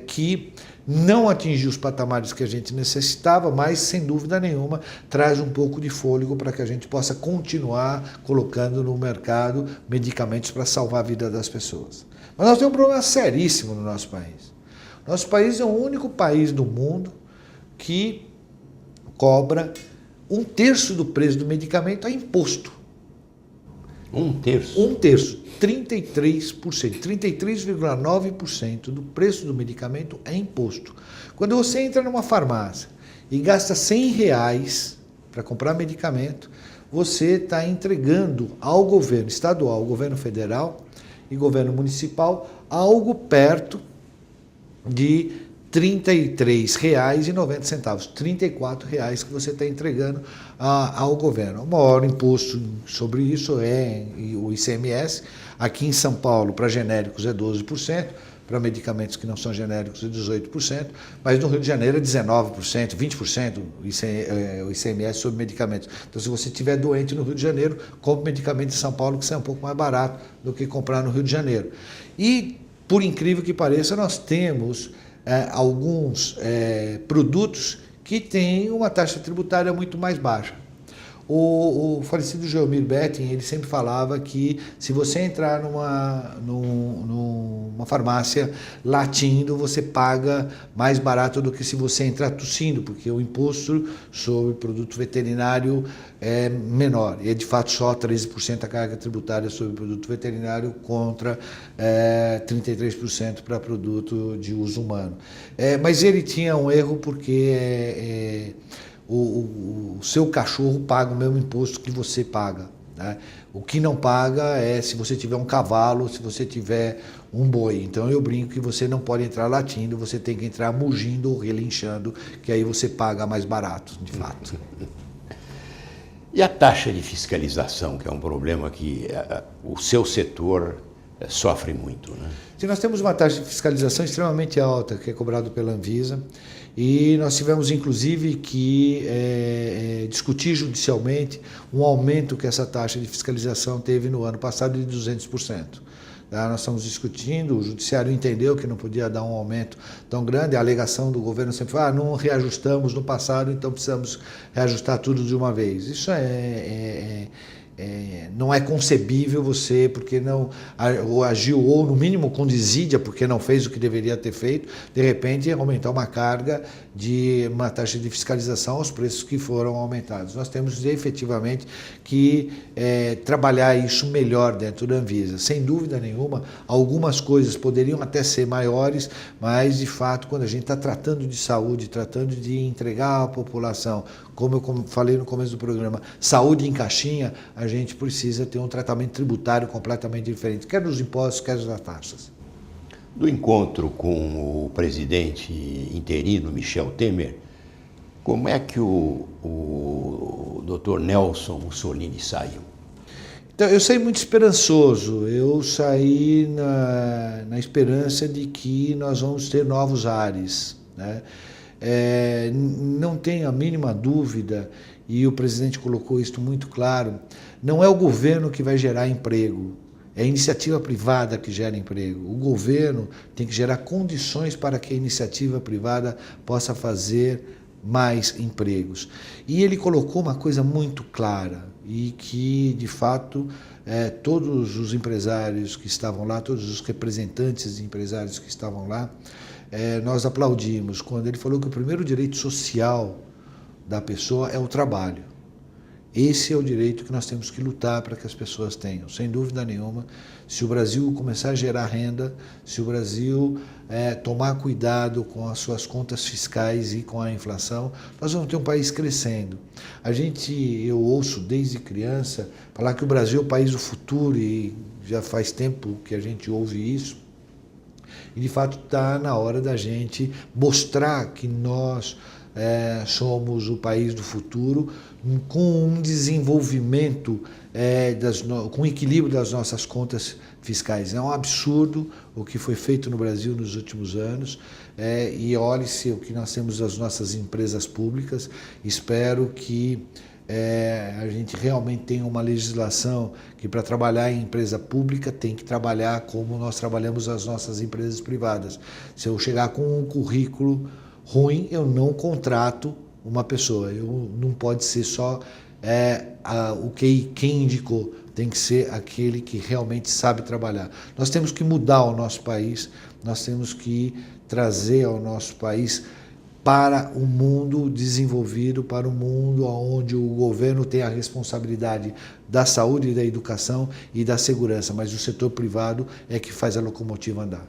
que não atingiu os patamares que a gente necessitava, mas sem dúvida nenhuma traz um pouco de fôlego para que a gente possa continuar colocando no mercado medicamentos para salvar a vida das pessoas. Mas nós temos um problema seríssimo no nosso país. Nosso país é o único país do mundo que cobra 1/3 do preço do medicamento a imposto. 1/3? 1/3, 33%, 33,9% do preço do medicamento é imposto. Quando você entra numa farmácia e gasta R$100 para comprar medicamento, você está entregando ao governo estadual, ao governo federal e governo municipal algo perto de R$ 33,90, R$ 34,00 que você está entregando ao governo. O maior imposto sobre isso é o ICMS. Aqui em São Paulo, para genéricos é 12%, para medicamentos que não são genéricos é 18%, mas no Rio de Janeiro é 19%, 20% o ICMS sobre medicamentos. Então, se você estiver doente no Rio de Janeiro, compre medicamento em São Paulo, que sai um pouco mais barato do que comprar no Rio de Janeiro. E, por incrível que pareça, nós temos alguns produtos que têm uma taxa tributária muito mais baixa. O falecido Geomir Betting, ele sempre falava que se você entrar numa farmácia latindo, você paga mais barato do que se você entrar tossindo, porque o imposto sobre produto veterinário é menor. E é de fato só 13% a carga tributária sobre produto veterinário contra 33% para produto de uso humano. Mas ele tinha um erro porque o seu cachorro paga o mesmo imposto que você paga, né? O que não paga é se você tiver um cavalo, se você tiver um boi. Então eu brinco que você não pode entrar latindo, você tem que entrar mugindo ou relinchando, que aí você paga mais barato, de fato. E a taxa de fiscalização, que é um problema que o seu setor sofre muito, né? Sim, nós temos uma taxa de fiscalização extremamente alta, que é cobrada pela Anvisa, e nós tivemos inclusive que discutir judicialmente um aumento que essa taxa de fiscalização teve no ano passado de 200%. Nós estamos discutindo, o judiciário entendeu que não podia dar um aumento tão grande, a alegação do governo sempre foi, não reajustamos no passado, então precisamos reajustar tudo de uma vez. Isso não é concebível você, porque não agiu, ou no mínimo com desídia, porque não fez o que deveria ter feito, de repente aumentar uma carga de uma taxa de fiscalização aos preços que foram aumentados. Nós temos efetivamente que trabalhar isso melhor dentro da Anvisa. Sem dúvida nenhuma, algumas coisas poderiam até ser maiores, mas de fato, quando a gente está tratando de saúde, tratando de entregar à população, como eu falei no começo do programa, saúde em caixinha, a gente precisa ter um tratamento tributário completamente diferente, quer dos impostos, quer das taxas. Do encontro com o presidente interino, Michel Temer, como é que o Dr. Nelson Mussolini saiu? Então, eu saí muito esperançoso, eu saí na esperança de que nós vamos ter novos ares, né? Não tenho a mínima dúvida, e o presidente colocou isso muito claro, não é o governo que vai gerar emprego, é a iniciativa privada que gera emprego. O governo tem que gerar condições para que a iniciativa privada possa fazer mais empregos. E ele colocou uma coisa muito clara, e que, de fato, todos os empresários que estavam lá, todos os representantes de empresários que estavam lá, nós aplaudimos quando ele falou que o primeiro direito social da pessoa é o trabalho. Esse é o direito que nós temos que lutar para que as pessoas tenham. Sem dúvida nenhuma, se o Brasil começar a gerar renda, se o Brasil tomar cuidado com as suas contas fiscais e com a inflação, nós vamos ter um país crescendo. Eu ouço desde criança falar que o Brasil é o país do futuro, e já faz tempo que a gente ouve isso. E, de fato, está na hora da gente mostrar que nós somos o país do futuro, com um desenvolvimento, com um equilíbrio das nossas contas fiscais. É um absurdo o que foi feito no Brasil nos últimos anos, e olhe-se o que nós temos das nossas empresas públicas. Espero que a gente realmente tenha uma legislação que, para trabalhar em empresa pública, tem que trabalhar como nós trabalhamos as nossas empresas privadas. Se eu chegar com um currículo ruim, eu não contrato uma pessoa. Não pode ser só quem indicou, tem que ser aquele que realmente sabe trabalhar. Nós temos que mudar o nosso país, nós temos que trazer ao nosso país para o mundo desenvolvido, para o mundo onde o governo tem a responsabilidade da saúde e da educação e da segurança, mas o setor privado é que faz a locomotiva andar.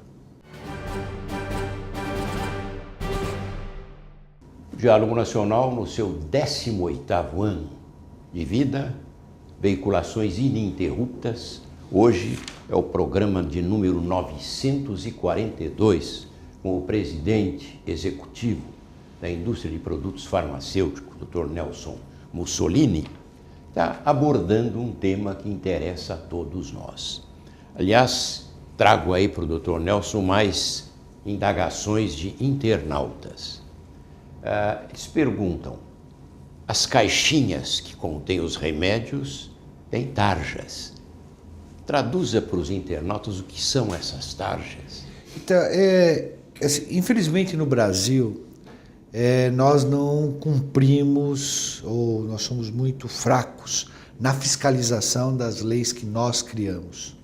O Diálogo Nacional, no seu 18º ano de vida, veiculações ininterruptas, hoje é o programa de número 942, com o presidente executivo da indústria de produtos farmacêuticos, Dr. Nelson Mussolini, está abordando um tema que interessa a todos nós. Aliás, trago aí para o Dr. Nelson mais indagações de internautas. Eles perguntam, as caixinhas que contêm os remédios têm tarjas. Traduza para os internautas o que são essas tarjas. Então, Infelizmente no Brasil, nós não cumprimos, ou nós somos muito fracos na fiscalização das leis que nós criamos.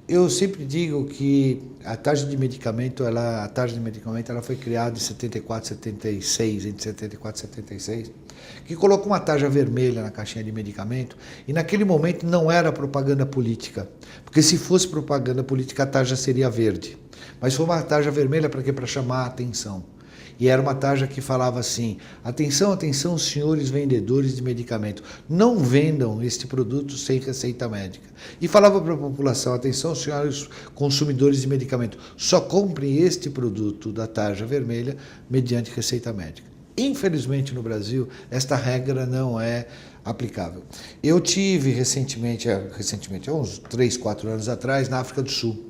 Eu sempre digo que a taxa de medicamento, ela foi criada em 74, 76, entre 74 e 76, que colocou uma tarja vermelha na caixinha de medicamento, e naquele momento não era propaganda política, porque se fosse propaganda política a tarja seria verde, mas foi uma tarja vermelha para quê? Para chamar a atenção. E era uma tarja que falava assim: atenção, atenção, senhores vendedores de medicamento, não vendam este produto sem receita médica. E falava para a população: atenção, senhores consumidores de medicamento, só comprem este produto da tarja vermelha mediante receita médica. Infelizmente no Brasil, esta regra não é aplicável. Eu tive recentemente, há uns 3, 4 anos atrás, na África do Sul.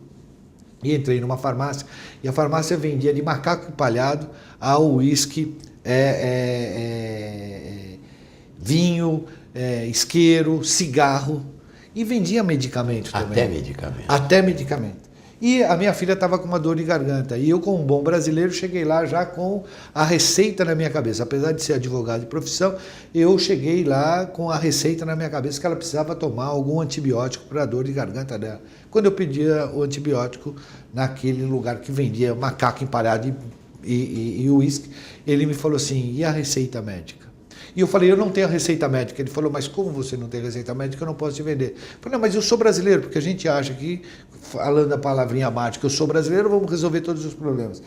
E entrei numa farmácia, e a farmácia vendia de macaco empalhado ao uísque, vinho, isqueiro, cigarro, e vendia medicamento também. Até medicamento. Até medicamento. E a minha filha estava com uma dor de garganta, e eu, como um bom brasileiro, cheguei lá já com a receita na minha cabeça. Apesar de ser advogado de profissão, eu cheguei lá com a receita na minha cabeça que ela precisava tomar algum antibiótico para a dor de garganta dela. Quando eu pedia o antibiótico naquele lugar que vendia macaco empalhado e uísque, ele me falou assim: e a receita médica? E eu falei: eu não tenho a receita médica. Ele falou: mas como você não tem receita médica, eu não posso te vender. Eu falei: não, mas eu sou brasileiro, porque a gente acha que, falando a palavrinha mágica, eu sou brasileiro, vamos resolver todos os problemas.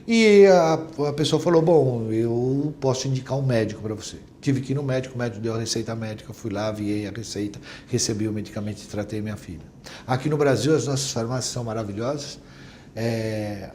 E a pessoa falou: bom, eu posso indicar um médico para você. Tive que ir no médico, o médico deu a receita médica, fui lá, aviei a receita, recebi o medicamento e tratei minha filha. Aqui no Brasil, as nossas farmácias são maravilhosas.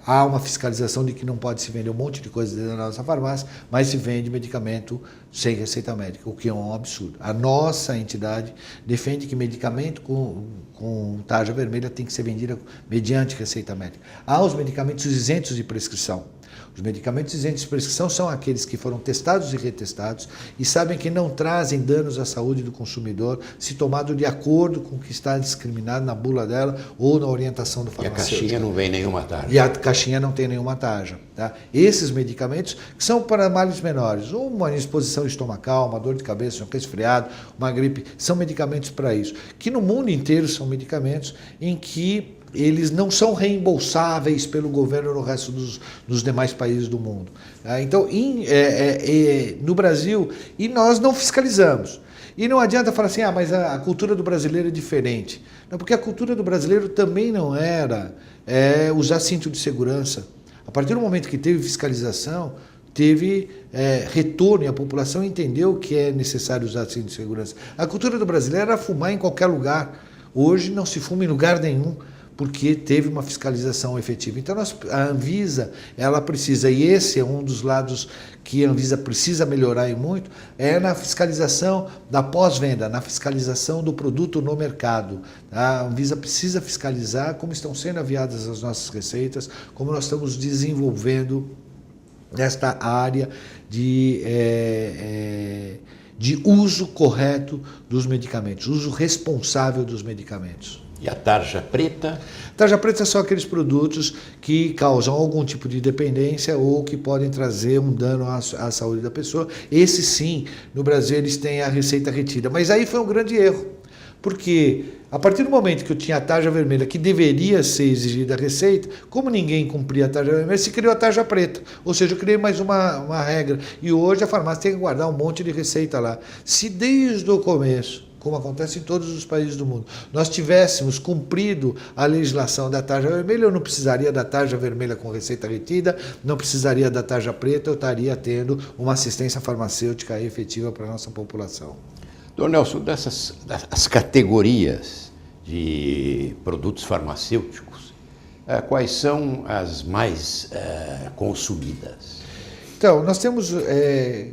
Há uma fiscalização de que não pode se vender um monte de coisa dentro da nossa farmácia, mas se vende medicamento sem receita médica, o que é um absurdo. A nossa entidade defende que medicamento com tarja vermelha tem que ser vendido mediante receita médica. Há os medicamentos isentos de prescrição. Os medicamentos isentos de prescrição são aqueles que foram testados e retestados e sabem que não trazem danos à saúde do consumidor se tomado de acordo com o que está discriminado na bula dela ou na orientação do farmacêutico. E a caixinha não vem nenhuma tarja. E a caixinha não tem nenhuma tarja. Tá? Esses medicamentos que são para males menores, uma exposição estomacal, uma dor de cabeça, um resfriado, uma gripe, são medicamentos para isso. Que no mundo inteiro são medicamentos em que eles não são reembolsáveis pelo governo no resto dos demais países do mundo. Então, no Brasil, e nós não fiscalizamos. E não adianta falar assim: mas a cultura do brasileiro é diferente. Não, porque a cultura do brasileiro também não era usar cinto de segurança. A partir do momento que teve fiscalização, teve retorno e a população entendeu que é necessário usar cinto de segurança. A cultura do brasileiro era fumar em qualquer lugar. Hoje não se fuma em lugar nenhum, porque teve uma fiscalização efetiva. Então, a Anvisa, ela precisa, e esse é um dos lados que a Anvisa precisa melhorar e muito, é na fiscalização da pós-venda, na fiscalização do produto no mercado. A Anvisa precisa fiscalizar como estão sendo aviadas as nossas receitas, como nós estamos desenvolvendo nesta área de uso correto dos medicamentos, uso responsável dos medicamentos. E a tarja preta? Tarja preta são aqueles produtos que causam algum tipo de dependência ou que podem trazer um dano à saúde da pessoa. Esse sim, no Brasil, eles têm a receita retida. Mas aí foi um grande erro, porque a partir do momento que eu tinha a tarja vermelha, que deveria ser exigida a receita, como ninguém cumpria a tarja vermelha, se criou a tarja preta. Ou seja, eu criei mais uma regra. E hoje a farmácia tem que guardar um monte de receita lá. Se desde o começo, como acontece em todos os países do mundo, nós tivéssemos cumprido a legislação da tarja vermelha, eu não precisaria da tarja vermelha com receita retida, não precisaria da tarja preta, eu estaria tendo uma assistência farmacêutica efetiva para a nossa população. Dr. Nelson, das categorias de produtos farmacêuticos, quais são as mais consumidas? Então, nós temos,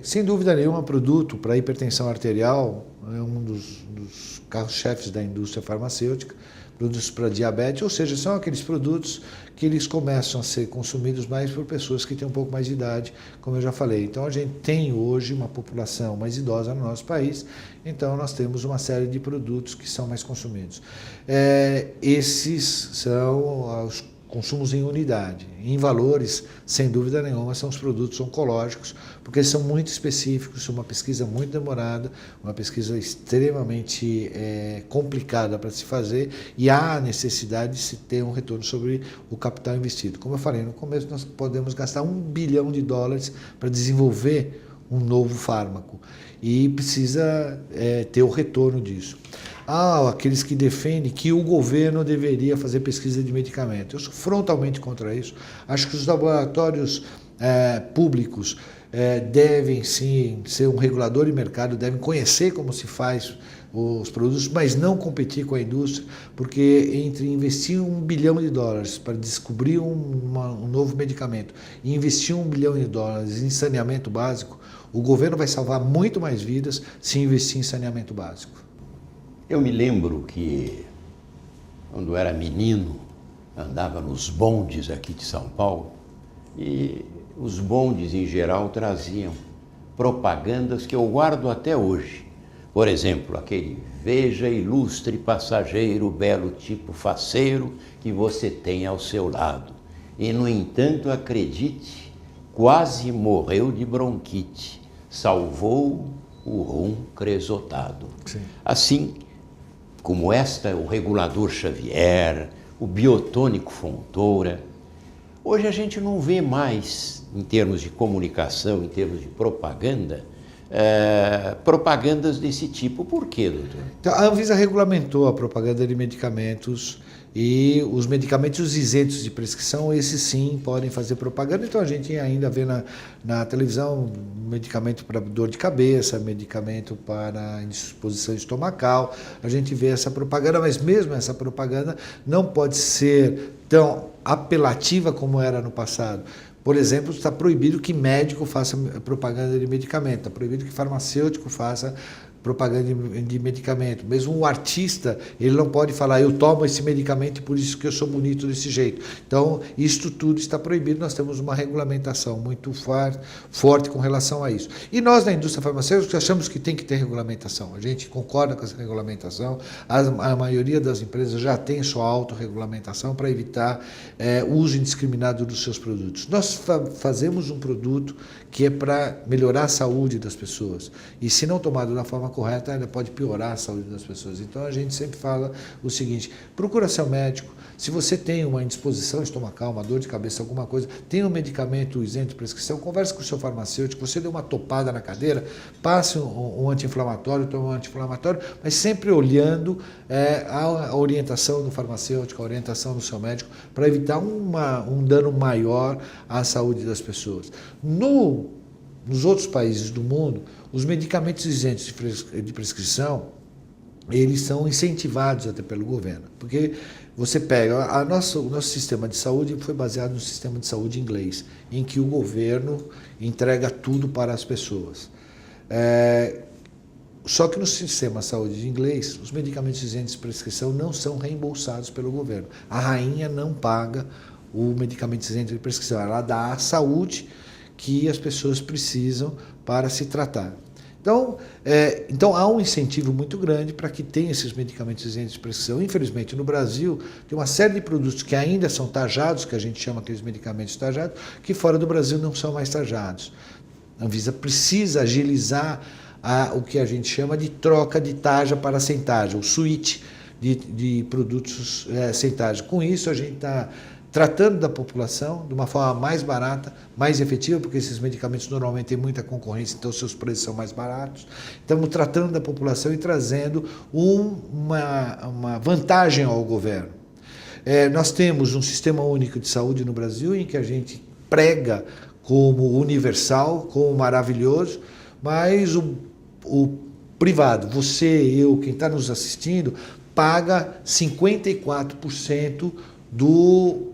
sem dúvida nenhuma, produto para hipertensão arterial, é um dos carros-chefes da indústria farmacêutica, produtos para diabetes, ou seja, são aqueles produtos que eles começam a ser consumidos mais por pessoas que têm um pouco mais de idade, como eu já falei. Então, a gente tem hoje uma população mais idosa no nosso país, então nós temos uma série de produtos que são mais consumidos. Esses são consumos em unidade. Em valores, sem dúvida nenhuma, são os produtos oncológicos, porque eles são muito específicos, são uma pesquisa muito demorada, uma pesquisa extremamente complicada para se fazer, e há necessidade de se ter um retorno sobre o capital investido. Como eu falei no começo, nós podemos gastar US$1 bilhão para desenvolver um novo fármaco, e precisa ter o retorno disso. Há aqueles que defendem que o governo deveria fazer pesquisa de medicamento. Eu sou frontalmente contra isso. Acho que os laboratórios públicos devem sim ser um regulador de mercado, devem conhecer como se faz os produtos, mas não competir com a indústria, porque entre investir US$1 bilhão para descobrir um novo medicamento e investir US$1 bilhão em saneamento básico, o governo vai salvar muito mais vidas se investir em saneamento básico. Eu me lembro que, quando eu era menino, andava nos bondes aqui de São Paulo, e os bondes, em geral, traziam propagandas que eu guardo até hoje. Por exemplo, aquele "Veja, ilustre passageiro, belo tipo faceiro que você tem ao seu lado. E, no entanto, acredite, quase morreu de bronquite. Salvou o rum cresotado." Sim. Assim como o regulador Xavier, o biotônico Fontoura. Hoje a gente não vê mais, em termos de comunicação, em termos de propaganda, propagandas desse tipo. Por quê, doutor? Então, a Anvisa regulamentou a propaganda de medicamentos, e os medicamentos isentos de prescrição, esses sim podem fazer propaganda. Então a gente ainda vê na televisão medicamento para dor de cabeça, medicamento para indisposição estomacal, a gente vê essa propaganda, mas mesmo essa propaganda não pode ser tão apelativa como era no passado. Por exemplo, está proibido que médico faça propaganda de medicamento, está proibido que farmacêutico faça propaganda de medicamento. Mesmo um artista, ele não pode falar: eu tomo esse medicamento e por isso que eu sou bonito desse jeito. Então, isso tudo está proibido. Nós temos uma regulamentação muito forte com relação a isso. E nós, na indústria farmacêutica, achamos que tem que ter regulamentação. A gente concorda com essa regulamentação. A maioria das empresas já tem sua autorregulamentação para evitar o uso indiscriminado dos seus produtos. Nós fazemos um produto que é para melhorar a saúde das pessoas. E se não tomado da forma correta, ainda pode piorar a saúde das pessoas. Então a gente sempre fala o seguinte: procura seu médico. Se você tem uma indisposição estomacal, uma dor de cabeça, alguma coisa, tem um medicamento isento de prescrição, converse com o seu farmacêutico. Você deu uma topada na cadeira, passe um anti-inflamatório, tome um anti-inflamatório, mas sempre olhando a orientação do farmacêutico, a orientação do seu médico, para evitar um dano maior à saúde das pessoas. Nos outros países do mundo, os medicamentos isentos de prescrição, eles são incentivados até pelo governo, porque você pega, o nosso sistema de saúde foi baseado no sistema de saúde inglês, em que o governo entrega tudo para as pessoas. Só que no sistema de saúde inglês, os medicamentos isentos de prescrição não são reembolsados pelo governo. A rainha não paga o medicamento isento de prescrição, ela dá a saúde que as pessoas precisam para se tratar. Então há um incentivo muito grande para que tenha esses medicamentos isentos de prescrição. Infelizmente, no Brasil, tem uma série de produtos que ainda são tajados, que a gente chama aqueles medicamentos tajados, que fora do Brasil não são mais tajados. A Anvisa precisa agilizar o que a gente chama de troca de taja para sem taja, o switch de produtos sem taja. Com isso, a gente está tratando da população de uma forma mais barata, mais efetiva, porque esses medicamentos normalmente têm muita concorrência, então seus preços são mais baratos. Estamos tratando da população e trazendo uma vantagem ao governo. Nós temos um sistema único de saúde no Brasil, em que a gente prega como universal, como maravilhoso, mas o privado, você, eu, quem está nos assistindo, paga 54% do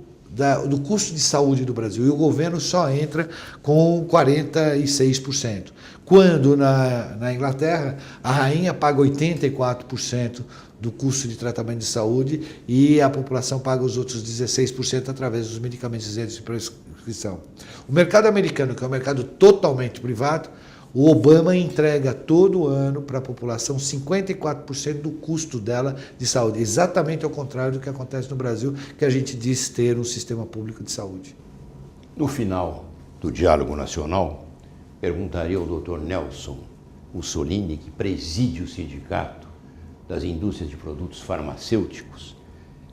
custo de saúde do Brasil, e o governo só entra com 46%. Quando na Inglaterra, a rainha paga 84% do custo de tratamento de saúde e a população paga os outros 16% através dos medicamentos isentos de prescrição. O mercado americano, que é um mercado totalmente privado, O Obama entrega todo ano para a população 54% do custo dela de saúde, exatamente ao contrário do que acontece no Brasil, que a gente diz ter um sistema público de saúde. No final do Diálogo Nacional, perguntaria ao Dr. Nelson Mussolini, que preside o Sindicato das Indústrias de Produtos Farmacêuticos,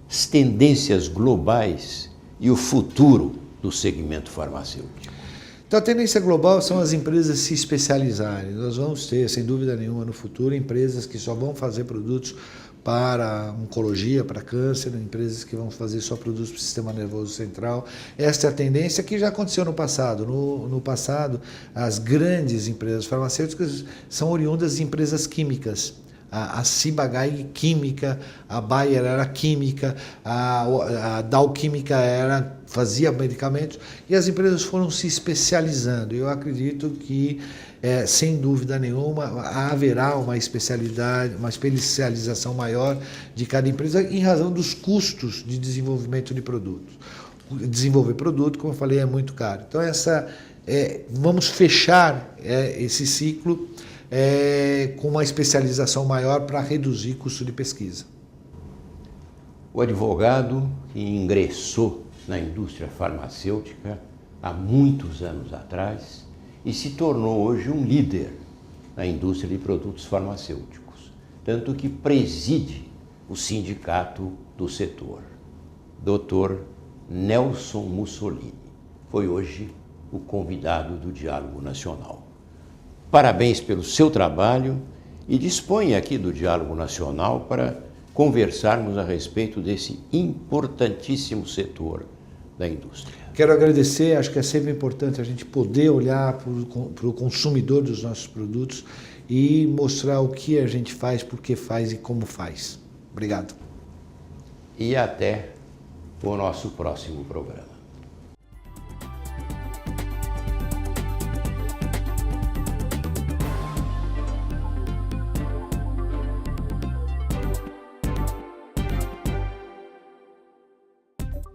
as tendências globais e o futuro do segmento farmacêutico. Então, a tendência global são as empresas se especializarem. Nós vamos ter, sem dúvida nenhuma, no futuro, empresas que só vão fazer produtos para oncologia, para câncer, empresas que vão fazer só produtos para o sistema nervoso central. Esta é a tendência que já aconteceu no passado. No passado, as grandes empresas farmacêuticas são oriundas de empresas químicas. A Ciba-Geigy Química, a Bayer era química, a Dow Química fazia medicamentos, e as empresas foram se especializando. Eu acredito que, sem dúvida nenhuma, haverá uma especialização maior de cada empresa em razão dos custos de desenvolvimento de produtos. Desenvolver produto, como eu falei, é muito caro. Então, vamos fechar esse ciclo com uma especialização maior para reduzir custo de pesquisa. O advogado que ingressou na indústria farmacêutica há muitos anos atrás e se tornou hoje um líder na indústria de produtos farmacêuticos, tanto que preside o sindicato do setor. Dr. Nelson Mussolini foi hoje o convidado do Diálogo Nacional. Parabéns pelo seu trabalho e disponha aqui do Diálogo Nacional para conversarmos a respeito desse importantíssimo setor da indústria. Quero agradecer, acho que é sempre importante a gente poder olhar para o consumidor dos nossos produtos e mostrar o que a gente faz, por que faz e como faz. Obrigado. E até o nosso próximo programa.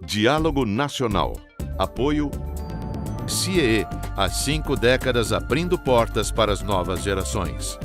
Diálogo Nacional. Apoio CIEE, há 5 décadas abrindo portas para as novas gerações.